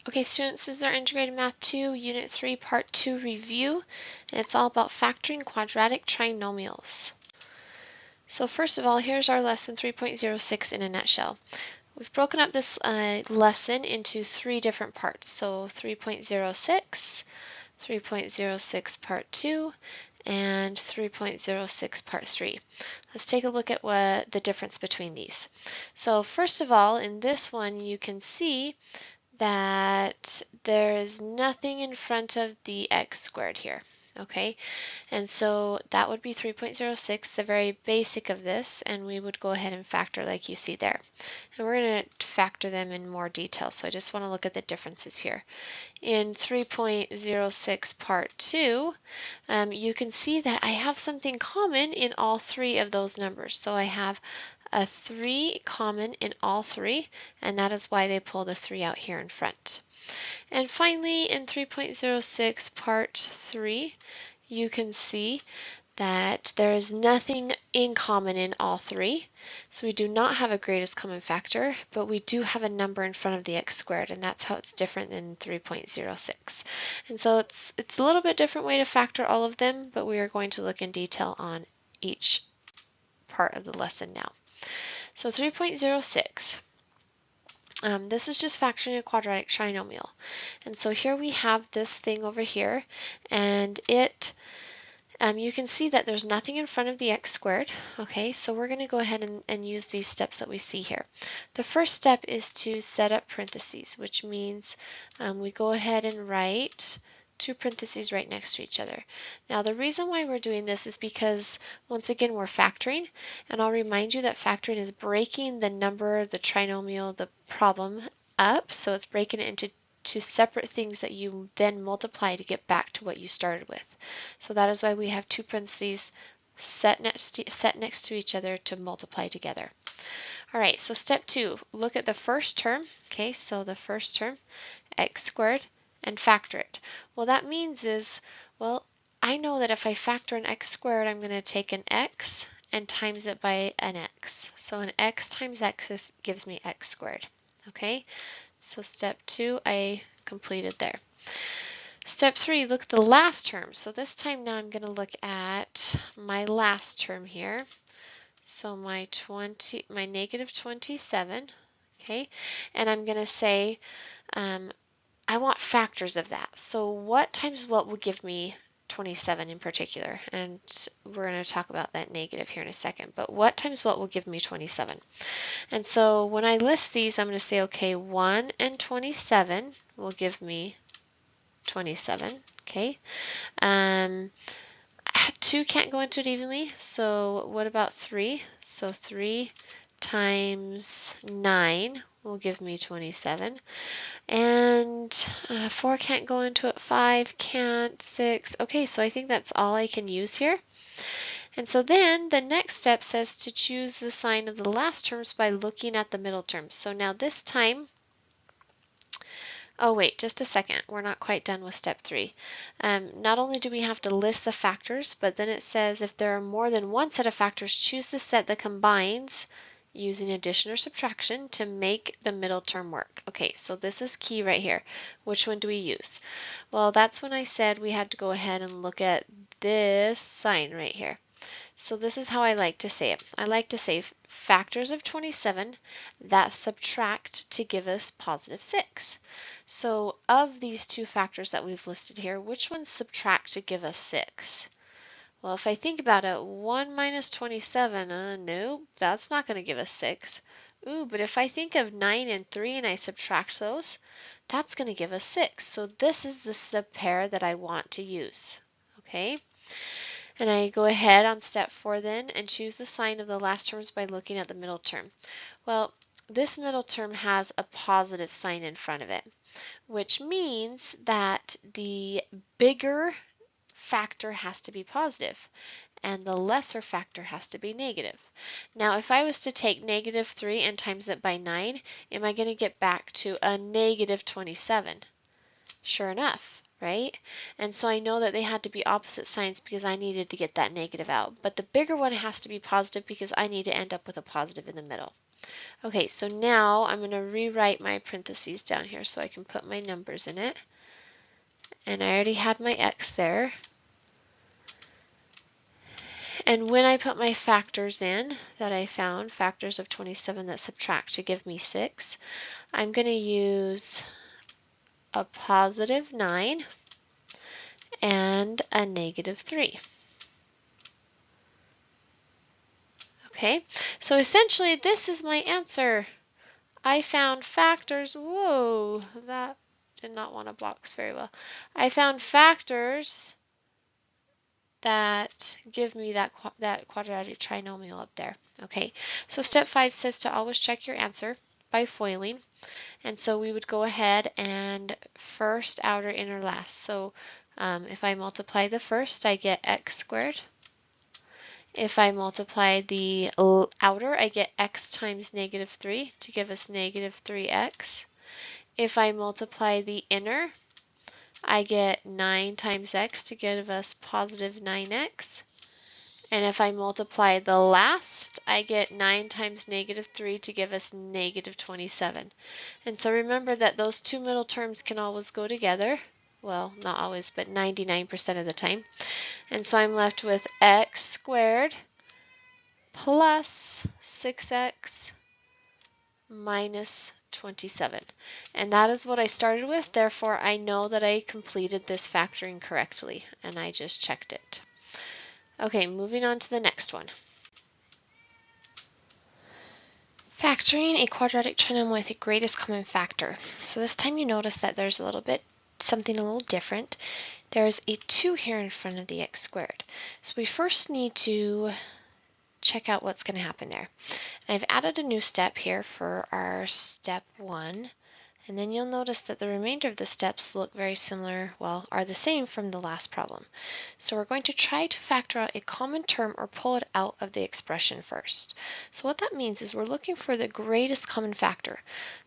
Okay, students, this is our Integrated Math 2, Unit 3, Part 2 review, and it's all about factoring quadratic trinomials. So first of all, here's our lesson 3.06 in a nutshell. We've broken up this lesson into 3 different parts. So 3.06, 3.06 Part 2, and 3.06 Part 3. Let's take a look at what the difference between these. So first of all, in this one, you can see that there is nothing in front of the x squared here, okay? And so that would be 3.06, the very basic of this, and we would go ahead and factor like you see there. And we're going to factor them in more detail, so I just want to look at the differences here. In 3.06 part 2, you can see that I have something common in all 3 of those numbers. So I have a 3 common in all 3, and that is why they pull the 3 out here in front. And finally, in 3.06 part 3, you can see that there is nothing in common in all 3. So we do not have a greatest common factor, but we do have a number in front of the x squared, and that's how it's different than 3.06. And so it's a little bit different way to factor all of them, but we are going to look in detail on each part of the lesson now. So 3.06. This is just factoring a quadratic trinomial. And so here we have this thing over here, and you can see that there's nothing in front of the x squared. Okay, so we're going to go ahead and use these steps that we see here. The first step is to set up parentheses, which means we go ahead and write 2 parentheses right next to each other. Now the reason why we're doing this is because once again we're factoring, and I'll remind you that factoring is breaking the number, the trinomial, the problem up, so it's breaking it into 2 separate things that you then multiply to get back to what you started with. So that is why we have 2 parentheses set next to each other to multiply together. All right, so step 2, look at the first term. Okay, so the first term, x squared, and factor it. Well, that means is, well, I know that if I factor an x squared, I'm going to take an x and times it by an x. So an x times x gives me x squared. Okay, so step 2 I completed there. Step 3, look at the last term. So this time now I'm going to look at my last term here. So my negative 27, okay, and I'm going to say I want factors of that. So what times what will give me 27 in particular? And we're going to talk about that negative here in a second. But what times what will give me 27? And so when I list these, I'm going to say, okay, 1 and 27 will give me 27. Okay. 2 can't go into it evenly. So what about 3? So 3 times 9 will give me 27. And 4 can't go into it, 5 can't, 6. Okay, so I think that's all I can use here. And so then the next step says to choose the sign of the last terms by looking at the middle terms. So now this time, oh wait, just a second, we're not quite done with step 3. Not only do we have to list the factors, but then it says if there are more than one set of factors, choose the set that combines using addition or subtraction to make the middle term work. Okay, so this is key right here. Which one do we use? Well, that's when I said we had to go ahead and look at this sign right here. So this is how I like to say it. I like to say factors of 27 that subtract to give us positive 6. So of these 2 factors that we've listed here, which ones subtract to give us 6? Well, if I think about it, 1 minus 27, no, that's not going to give us 6. Ooh, but if I think of 9 and 3 and I subtract those, that's going to give us 6. So this is the subpair that I want to use. Okay? And I go ahead on step 4 then and choose the sign of the last terms by looking at the middle term. Well, this middle term has a positive sign in front of it, which means that the bigger factor has to be positive and the lesser factor has to be negative. Now, if I was to take negative 3 and times it by 9, am I going to get back to a negative 27? Sure enough, right? And so I know that they had to be opposite signs because I needed to get that negative out. But the bigger one has to be positive because I need to end up with a positive in the middle. Okay, so now I'm going to rewrite my parentheses down here so I can put my numbers in it. And I already had my x there. And when I put my factors in that I found, factors of 27 that subtract to give me 6, I'm going to use a positive 9 and a negative 3. Okay, so essentially this is my answer. I found factors, whoa, that did not want to box very well. I found factors that give me that quadratic trinomial up there. Okay, so step 5 says to always check your answer by FOILing. And so we would go ahead and first, outer, inner, last. So if I multiply the first, I get x squared. If I multiply the outer, I get x times negative 3 to give us negative 3x. If I multiply the inner, I get 9 times x to give us positive 9x. And if I multiply the last, I get 9 times negative 3 to give us negative 27. And so remember that those two middle terms can always go together. Well, not always, but 99% of the time. And so I'm left with x squared plus 6x minus 27. And that is what I started with. Therefore, I know that I completed this factoring correctly, and I just checked it. Okay, moving on to the next one. Factoring a quadratic trinomial with a greatest common factor. So this time you notice that there's something a little different. There's a 2 here in front of the x squared. So we first need to check out what's going to happen there. And I've added a new step here for our step 1. And then you'll notice that the remainder of the steps look very similar, well, are the same from the last problem. So we're going to try to factor out a common term or pull it out of the expression first. So what that means is we're looking for the greatest common factor,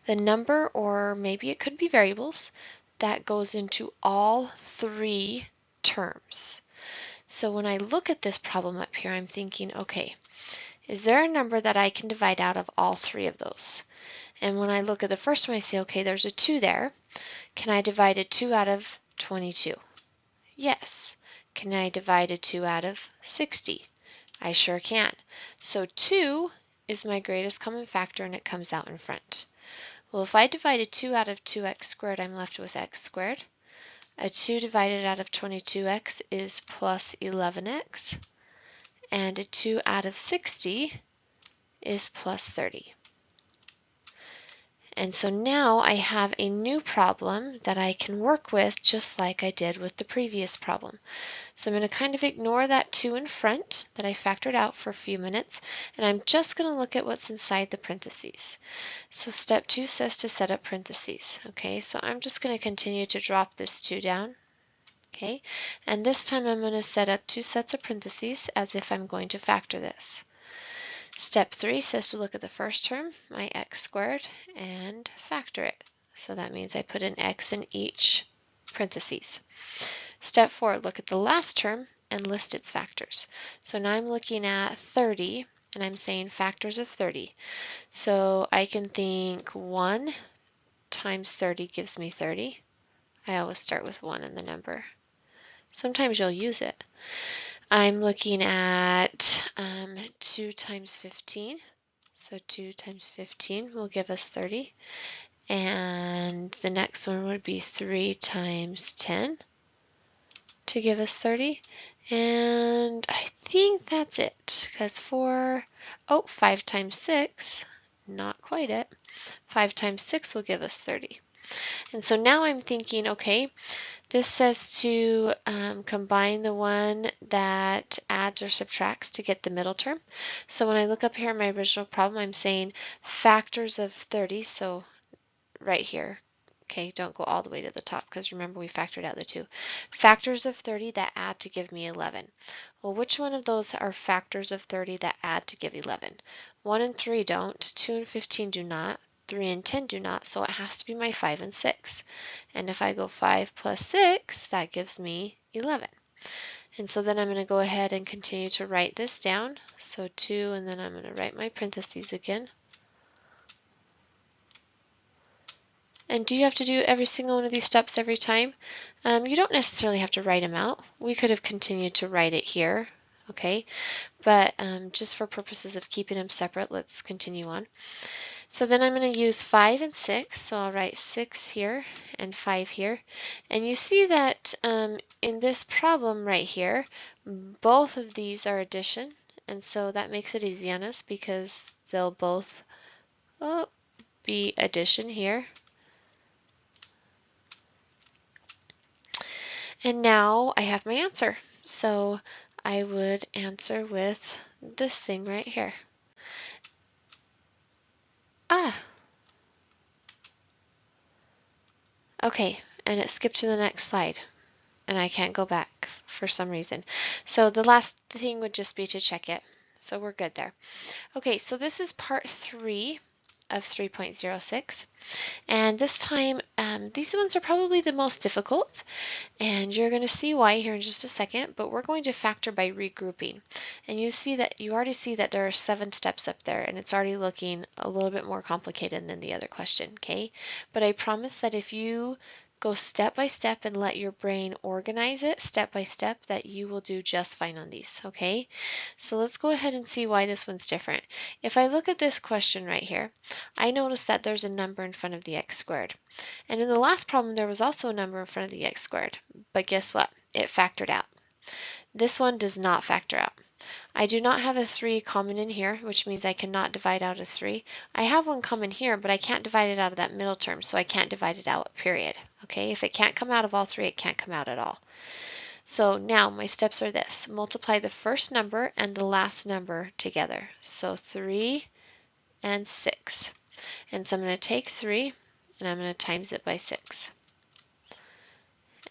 the number, or maybe it could be variables, that goes into all 3 terms. So when I look at this problem up here, I'm thinking, okay, is there a number that I can divide out of all 3 of those? And when I look at the first one, I say, okay, there's a 2 there. Can I divide a 2 out of 22? Yes. Can I divide a 2 out of 60? I sure can. So 2 is my greatest common factor, and it comes out in front. Well, if I divide a 2 out of 2x squared, I'm left with x squared. A 2 divided out of 22x is plus 11x. And a 2 out of 60 is plus 30. And so now I have a new problem that I can work with just like I did with the previous problem. So I'm going to kind of ignore that 2 in front that I factored out for a few minutes, and I'm just going to look at what's inside the parentheses. So step 2 says to set up parentheses. Okay, so I'm just going to continue to drop this 2 down. Okay, and this time I'm going to set up 2 sets of parentheses as if I'm going to factor this. Step 3 says to look at the first term, my x squared, and factor it. So that means I put an x in each parentheses. Step 4, look at the last term and list its factors. So now I'm looking at 30, and I'm saying factors of 30. So I can think 1 times 30 gives me 30. I always start with 1 in the number. Sometimes you'll use it. I'm looking at 2 times 15. So 2 times 15 will give us 30. And the next one would be 3 times 10 to give us 30. And I think that's it, because 5 times 6, not quite it. 5 times 6 will give us 30. And so now I'm thinking, okay, this says to combine the one that adds or subtracts to get the middle term. So when I look up here in my original problem, I'm saying factors of 30, so right here. Okay, don't go all the way to the top because remember we factored out the 2. Factors of 30 that add to give me 11. Well, which one of those are factors of 30 that add to give 11? 1 and 3 don't, 2 and 15 do not, 3 and 10 do not, so it has to be my 5 and 6. And if I go 5 plus 6, that gives me 11. And so then I'm going to go ahead and continue to write this down. So 2, and then I'm going to write my parentheses again. And do you have to do every single one of these steps every time? You don't necessarily have to write them out. We could have continued to write it here, okay? But just for purposes of keeping them separate, let's continue on. So then I'm going to use 5 and 6, so I'll write 6 here and 5 here. And you see that in this problem right here, both of these are addition, and so that makes it easy on us because they'll both be addition here. And now I have my answer. So I would answer with this thing right here. Okay, and it skipped to the next slide, and I can't go back for some reason. So the last thing would just be to check it. So we're good there. Okay, so this is part 3 of 3.06. And this time, these ones are probably the most difficult, and you're going to see why here in just a second, but we're going to factor by regrouping. And you already see that there are 7 steps up there, and it's already looking a little bit more complicated than the other question, okay? But I promise that if you go step by step and let your brain organize it step by step, that you will do just fine on these, okay? So let's go ahead and see why this one's different. If I look at this question right here, I notice that there's a number in front of the x squared. And in the last problem, there was also a number in front of the x squared. But guess what? It factored out. This one does not factor out. I do not have a 3 common in here, which means I cannot divide out a 3. I have one common here, but I can't divide it out of that middle term, so I can't divide it out, period. Okay, if it can't come out of all 3, it can't come out at all. So now my steps are this. Multiply the first number and the last number together. So 3 and 6. And so I'm going to take 3 and I'm going to times it by 6.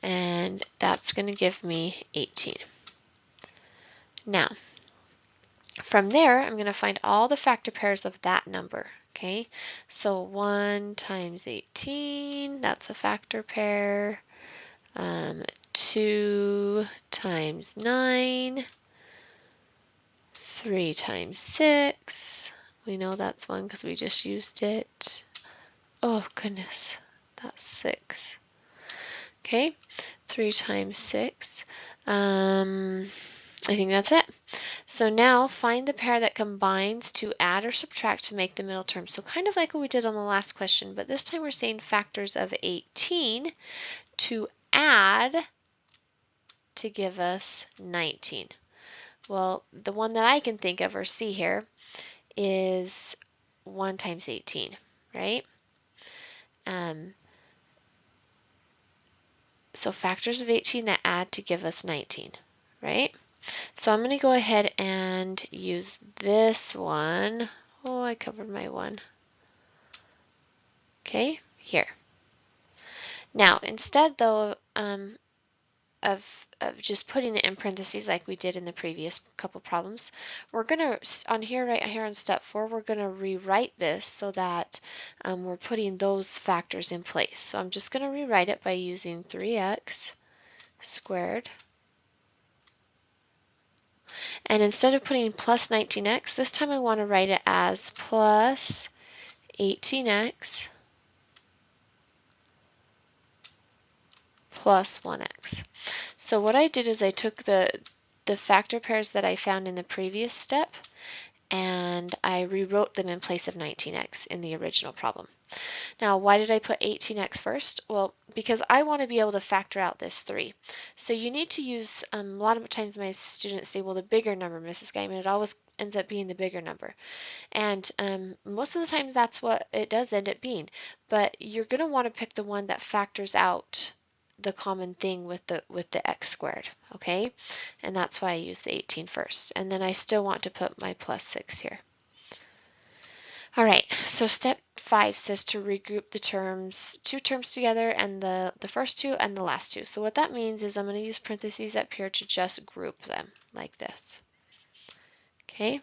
And that's going to give me 18. Now, from there, I'm going to find all the factor pairs of that number, okay? So 1 times 18, that's a factor pair. 2 times 9, 3 times 6. We know that's 1 because we just used it. Oh, goodness, that's 6. Okay, 3 times 6. I think that's it. So now find the pair that combines to add or subtract to make the middle term. So kind of like what we did on the last question, but this time we're saying factors of 18 to add to give us 19. Well, the one that I can think of or see here is 1 times 18, right? So factors of 18 that add to give us 19, right? So I'm going to go ahead and use this one. Oh, I covered my 1. Okay, here. Now, instead though of just putting it in parentheses like we did in the previous couple problems, we're going to, right here on step 4, we're going to rewrite this so that we're putting those factors in place. So I'm just going to rewrite it by using 3x squared. And instead of putting plus 19x, this time I want to write it as plus 18x plus 1x. So what I did is I took the factor pairs that I found in the previous step and I rewrote them in place of 19x in the original problem. Now, why did I put 18x first? Well, because I want to be able to factor out this 3. So you need to use, a lot of times my students say, well, the bigger number, Mrs. Guyman, it always ends up being the bigger number. And most of the time that's what it does end up being. But you're going to want to pick the one that factors out the common thing with the x squared, okay? And that's why I use the 18 first. And then I still want to put my plus 6 here. All right, so step 5 says to regroup the terms, 2 terms together, and the first 2 and the last 2. So what that means is I'm going to use parentheses up here to just group them like this. Okay,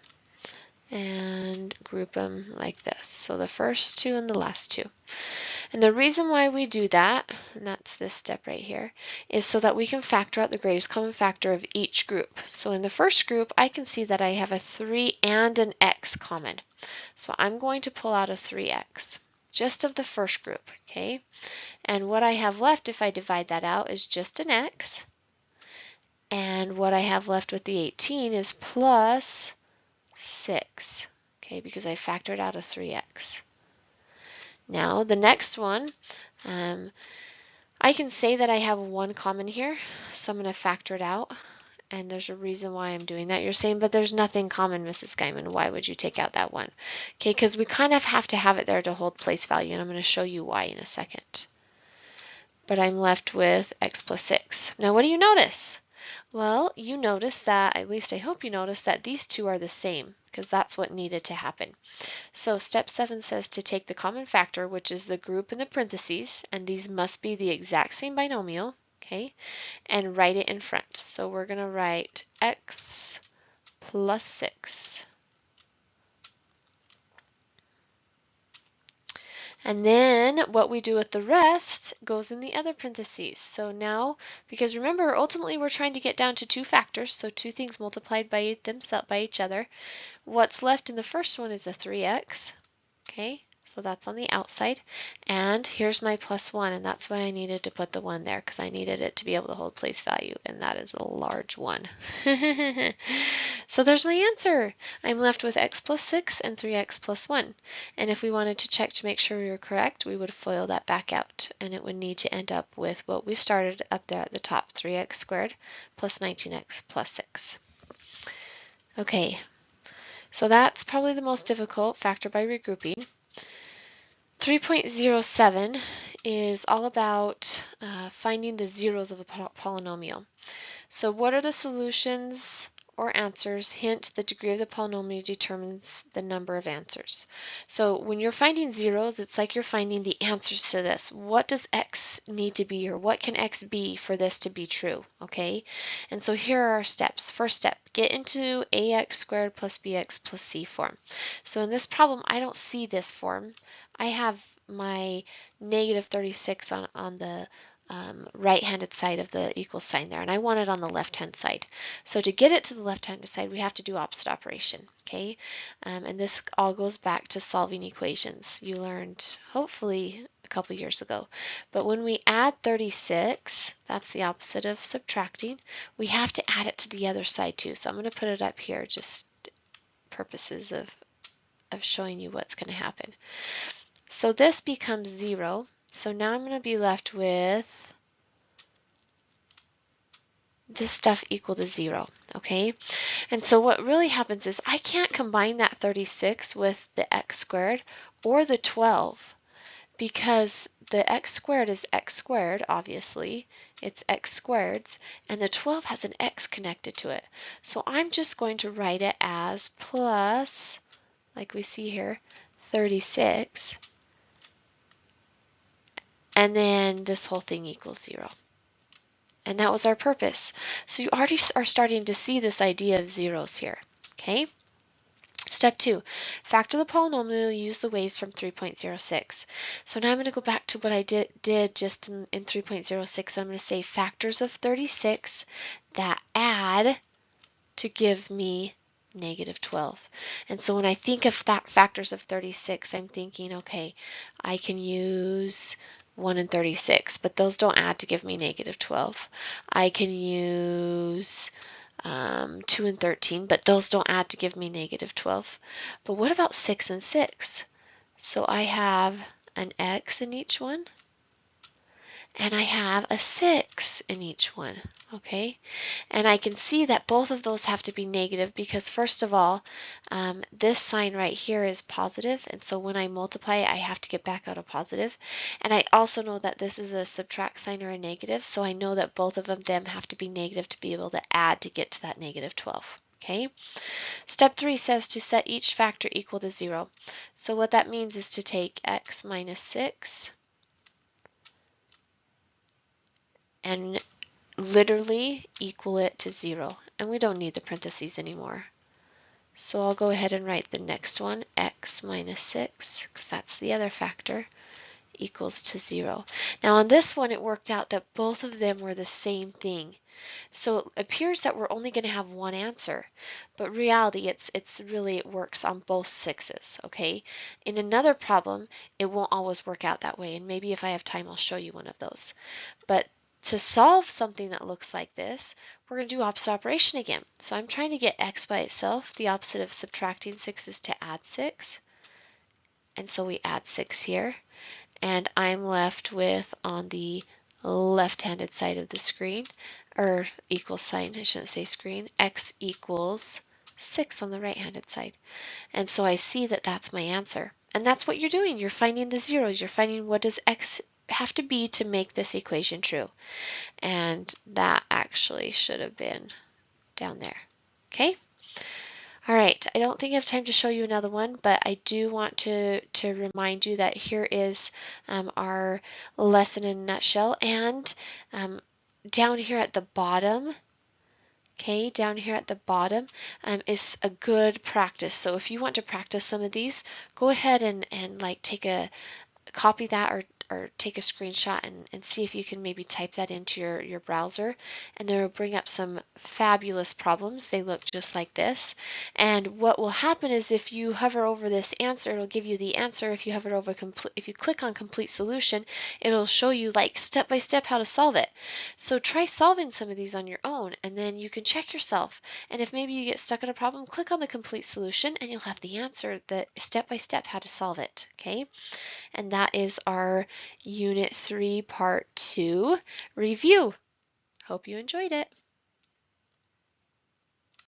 and group them like this. So the first 2 and the last 2. And the reason why we do that, and that's this step right here, is so that we can factor out the greatest common factor of each group. So in the first group, I can see that I have a 3 and an x common. So I'm going to pull out a 3x just of the first group, okay? And what I have left, if I divide that out, is just an x. And what I have left with the 18 is plus 6, okay, because I factored out a 3x. Now, the next one, I can say that I have one common here, so I'm going to factor it out. And there's a reason why I'm doing that. You're saying, but there's nothing common, Mrs. Guyman. Why would you take out that one? Okay, because we kind of have to have it there to hold place value, and I'm going to show you why in a second. But I'm left with x plus 6. Now, what do you notice? Well, you notice that, at least I hope you notice, that these two are the same, because that's what needed to happen. So step 7 says to take the common factor, which is the group in the parentheses, and these must be the exact same binomial, okay, and write it in front. So we're going to write x plus 6. And then what we do with the rest goes in the other parentheses. So now, because remember, ultimately we're trying to get down to two factors, so two things multiplied by themselves, by each other. What's left in the first one is a 3x, okay? So that's on the outside. And here's my plus 1, and that's why I needed to put the 1 there, because I needed it to be able to hold place value, and that is a large 1. So there's my answer. I'm left with x plus 6 and 3x plus 1. And if we wanted to check to make sure we were correct, we would FOIL that back out, and it would need to end up with what we started up there at the top, 3x squared plus 19x plus 6. Okay, so that's probably the most difficult, factor by regrouping. 3.07 is all about finding the zeros of a polynomial. So what are the solutions or answers? Hint, the degree of the polynomial determines the number of answers. So when you're finding zeros, it's like you're finding the answers to this. What does x need to be, or what can x be for this to be true, okay? And so here are our steps. First step, get into ax squared plus bx plus c form. So in this problem, I don't see this form. I have my negative 36 on the right-handed side of the equal sign there, and I want it on the left-hand side. So to get it to the left-hand side, we have to do opposite operation, okay? And this all goes back to solving equations you learned, hopefully, a couple years ago. But when we add 36, that's the opposite of subtracting, we have to add it to the other side too. So I'm going to put it up here, just purposes of showing you what's going to happen. So this becomes 0. So now I'm going to be left with this stuff equal to 0, okay? And so what really happens is I can't combine that 36 with the x squared or the 12, because the x squared is x squared, obviously. It's x squareds, and the 12 has an x connected to it. So I'm just going to write it as plus, like we see here, 36. And then this whole thing equals 0. And that was our purpose. So you already are starting to see this idea of zeros here, okay? Step 2, factor the polynomial, use the ways from 3.06. So now I'm going to go back to what I did just in 3.06. I'm going to say factors of 36 that add to give me negative 12. And so when I think of that factors of 36, I'm thinking, okay, I can use 1 and 36, but those don't add to give me negative 12. I can use 2 and 13, but those don't add to give me negative 12. But what about 6 and 6? So I have an x in each one, and I have a 6 in each one, okay? And I can see that both of those have to be negative because, first of all, this sign right here is positive, and so when I multiply it, I have to get back out a positive. And I also know that this is a subtract sign or a negative, so I know that both of them have to be negative to be able to add to get to that negative 12. Okay. Step 3 says to set each factor equal to 0. So what that means is to take x minus 6 and literally equal it to 0. And we don't need the parentheses anymore. So I'll go ahead and write the next one, x minus 6, because that's the other factor, equals to 0. Now on this one, it worked out that both of them were the same thing. So it appears that we're only going to have one answer, but reality, it works on both 6s, okay? In another problem, it won't always work out that way, and maybe if I have time, I'll show you one of those. But to solve something that looks like this, we're going to do opposite operation again. So I'm trying to get x by itself. The opposite of subtracting 6 is to add 6. And so we add 6 here. And I'm left with, on the left-handed side of the screen, or equal sign, I shouldn't say screen, x equals 6 on the right-handed side. And so I see that that's my answer. And that's what you're doing. You're finding the zeros. You're finding what does x have to be to make this equation true. And that actually should have been down there. Okay? All right, I don't think I have time to show you another one, but I do want to remind you that here is our lesson in a nutshell. And down here at the bottom, okay, down here at the bottom is a good practice. So if you want to practice some of these, go ahead and like copy that or take a screenshot and see if you can maybe type that into your browser, and it will bring up some fabulous problems. They look just like this, and what will happen is if you hover over this answer, it'll give you the answer. If you hover over if you click on complete solution, it'll show you like step by step how to solve it. So try solving some of these on your own, and then you can check yourself, and if maybe you get stuck on a problem, click on the complete solution and you'll have the answer, the step by step how to solve it. Okay, and that is our Unit 3 Part 2 review. Hope you enjoyed it.